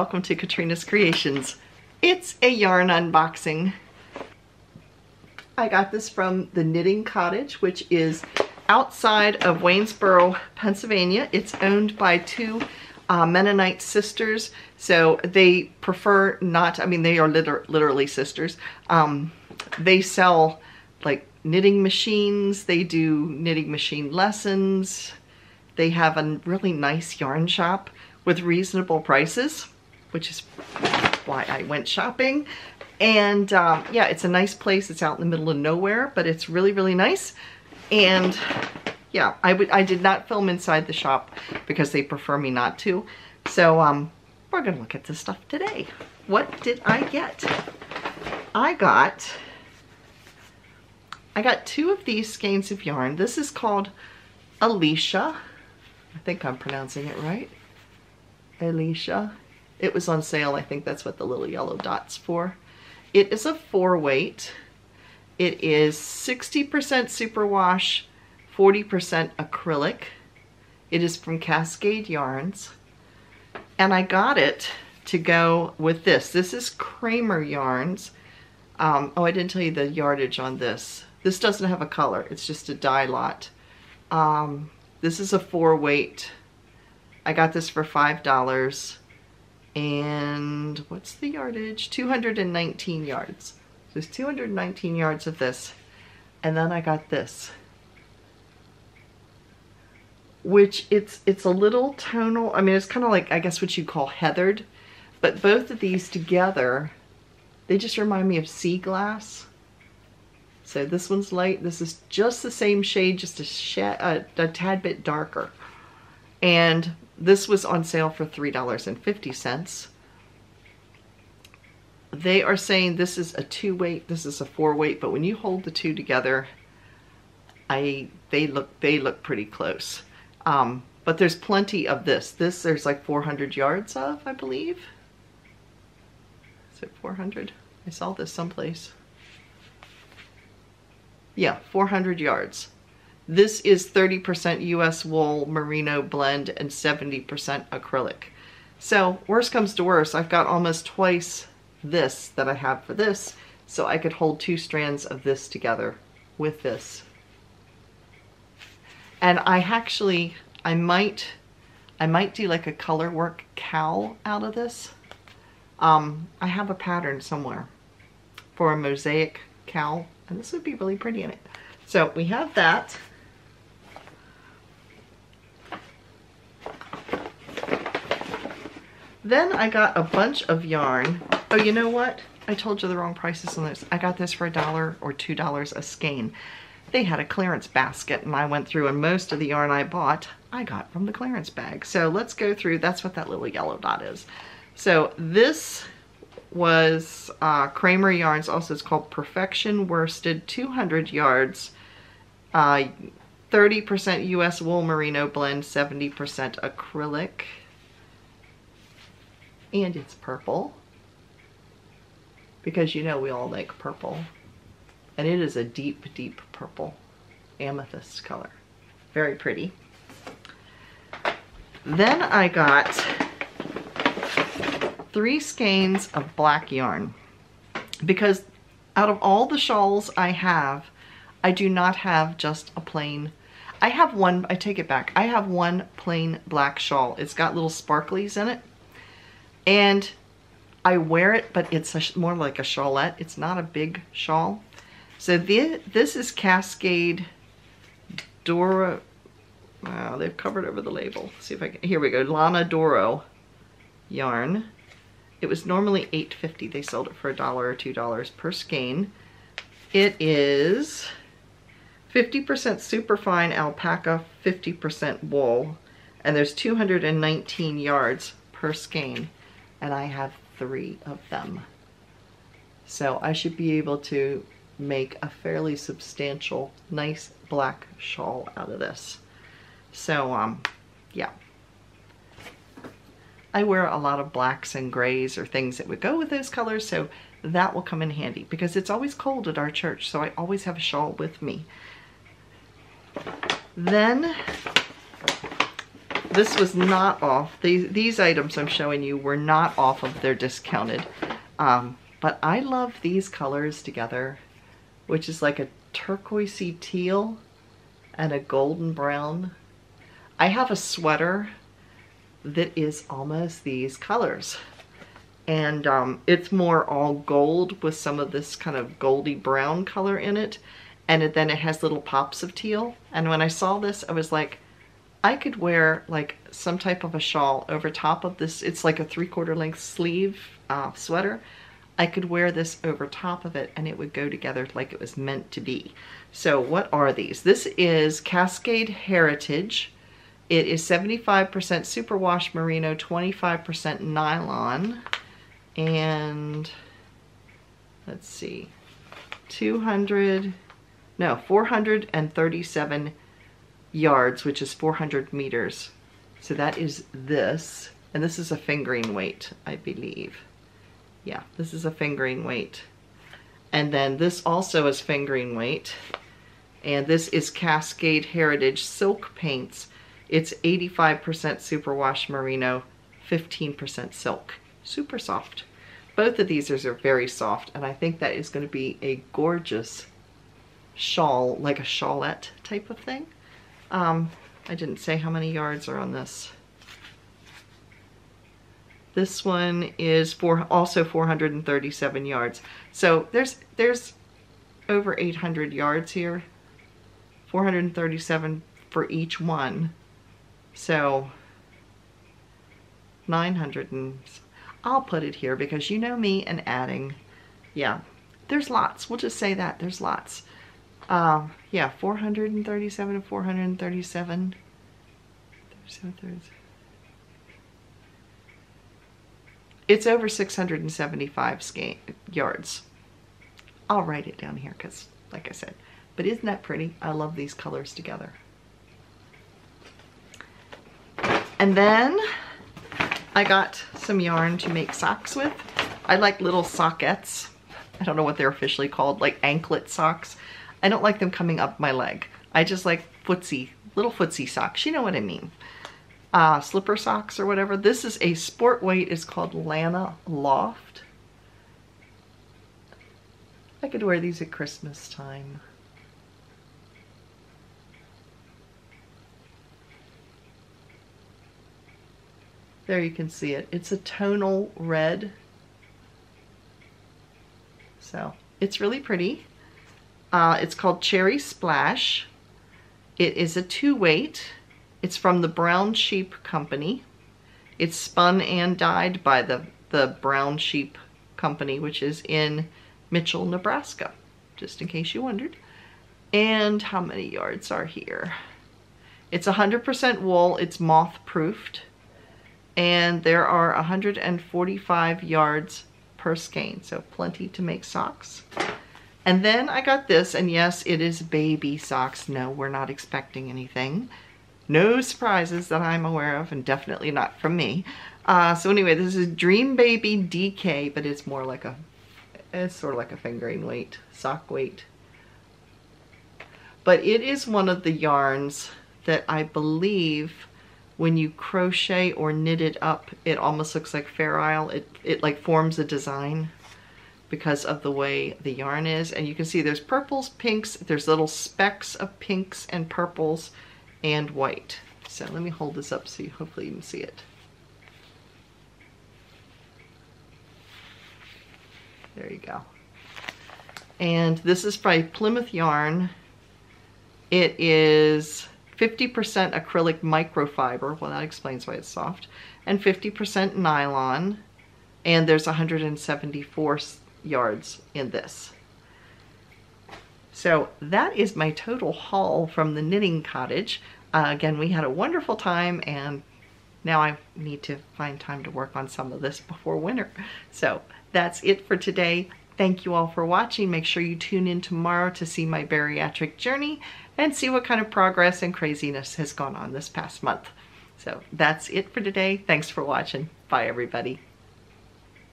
welcome to Katrina's Creations. It's a yarn unboxing. I got this from the Knitting Cottage, which is outside of Waynesboro, Pennsylvania. It's owned by two Mennonite sisters, so they prefer not, I mean, they are literally sisters. They sell like knitting machines, they do knitting machine lessons. They have a really nice yarn shop with reasonable prices, which is why I went shopping. And yeah, it's a nice place. It's out in the middle of nowhere, but it's really, really nice. And yeah, I did not film inside the shop because they prefer me not to. So we're gonna look at this stuff today. What did I get? I got two of these skeins of yarn. This is called Alicia. I think I'm pronouncing it right. Alicia. It was on sale. I think that's what the little yellow dot's for. It is a 4-weight. It is 60% superwash, 40% acrylic. It is from Cascade Yarns. And I got it to go with this. This is Kramer Yarns. Oh, I didn't tell you the yardage on this. This doesn't have a color. It's just a dye lot. This is a 4-weight. I got this for $5. And what's the yardage? 219 yards. There's 219 yards of this. And then I got this, which it's a little tonal. I mean, it's kind of like, I guess what you call heathered, but both of these together, they just remind me of sea glass. So this one's light. This is just the same shade, just a tad bit darker. And this was on sale for $3.50. They are saying this is a 2-weight, this is a 4-weight, but when you hold the two together, they look pretty close. But there's plenty of this. This there's like 400 yards of, I believe. Is it 400? I saw this someplace. Yeah, 400 yards. This is 30% US wool merino blend and 70% acrylic. So worst comes to worst, I've got almost twice this that I have for this, so I could hold 2 strands of this together with this. And I might do like a color work cowl out of this. I have a pattern somewhere for a mosaic cowl, and this would be really pretty in it. So we have that. Then I got a bunch of yarn. Oh, you know what? I told you the wrong prices on this. I got this for $1 or $2 a skein. They had a clearance basket, and I went through, and most of the yarn I bought, I got from the clearance bag. So let's go through. That's what that little yellow dot is. So this was Kramer Yarns. Also, it's called Perfection Worsted, 200 yards, 30% US wool merino blend, 70% acrylic. And it's purple, because you know we all like purple. And it is a deep, deep purple, amethyst color. Very pretty. Then I got 3 skeins of black yarn, because out of all the shawls I have, I do not have just a plain. I have one, I take it back. I have one plain black shawl. It's got little sparklies in it. And I wear it, but it's more like a shawlette. It's not a big shawl. So this is Cascade Dora. Wow, they've covered over the label. Let's see if I can, here we go. Lana Dora yarn. It was normally $8.50. They sold it for $1 or $2 per skein. It is 50% superfine alpaca, 50% wool, and there's 219 yards per skein. And I have 3 of them. So I should be able to make a fairly substantial, nice black shawl out of this. So, yeah. I wear a lot of blacks and grays or things that would go with those colors, so that will come in handy because it's always cold at our church, so I always have a shawl with me. Then This was not off. These items I'm showing you were not off of their discounted. But I love these colors together, which is like a turquoisey teal and a golden brown. I have a sweater that is almost these colors. And it's more all gold with some of this kind of goldy brown color in it. And then it has little pops of teal. And when I saw this, I was like, I could wear like some type of a shawl over top of this. It's like a 3/4 length sleeve sweater. I could wear this over top of it and it would go together like it was meant to be. So what are these? This is Cascade Heritage. It is 75% superwash merino, 25% nylon. And let's see, 437 yards, which is 400 meters. So that is this, and this is a fingering weight, I believe. Yeah, this is a fingering weight. And then this also is fingering weight. And this is Cascade Heritage Silk Paints. It's 85% superwash merino, 15% silk. Super soft. Both of these are very soft, and I think that is going to be a gorgeous shawl, like a shawlette type of thing. I didn't say how many yards are on this. This one is also 437 yards. So there's over 800 yards here. 437 for each one. So 900 and I'll put it here because you know me and adding. Yeah, there's lots. We'll just say that there's lots. Yeah, 437 and 437. It's over 675 yards. I'll write it down here because, like I said, but isn't that pretty? I love these colors together. And then I got some yarn to make socks with. I like little sockettes. I don't know what they're officially called, like anklet socks. I don't like them coming up my leg. I just like little footsie socks. You know what I mean. Slipper socks or whatever. This is a sport weight. It's called Lana Loft. I could wear these at Christmas time. There you can see it. It's a tonal red. So it's really pretty. It's called Cherry Splash. It is a 2-weight. It's from the Brown Sheep Company. It's spun and dyed by the Brown Sheep Company, which is in Mitchell, Nebraska, just in case you wondered. And how many yards are here? It's 100% wool. It's moth-proofed. And there are 145 yards per skein, so plenty to make socks. And then I got this, and yes, it is baby socks. No, we're not expecting anything. No surprises that I'm aware of, and definitely not from me. So anyway, this is Dream Baby DK, but it's more like it's sort of like a fingering weight, sock weight. But it is one of the yarns that I believe when you crochet or knit it up, it almost looks like Fair Isle. It like forms a design because of the way the yarn is. And you can see there's purples, pinks, there's little specks of pinks and purples and white. So let me hold this up so hopefully you can see it. There you go. And this is by Plymouth Yarn. It is 50% acrylic microfiber, well that explains why it's soft, and 50% nylon, and there's 174 yards in this. So that is my total haul from the Knitting Cottage. Again, we had a wonderful time, and now I need to find time to work on some of this before winter. So that's it for today. Thank you all for watching. Make sure you tune in tomorrow to see my bariatric journey and see what kind of progress and craziness has gone on this past month. So that's it for today. Thanks for watching. Bye, everybody.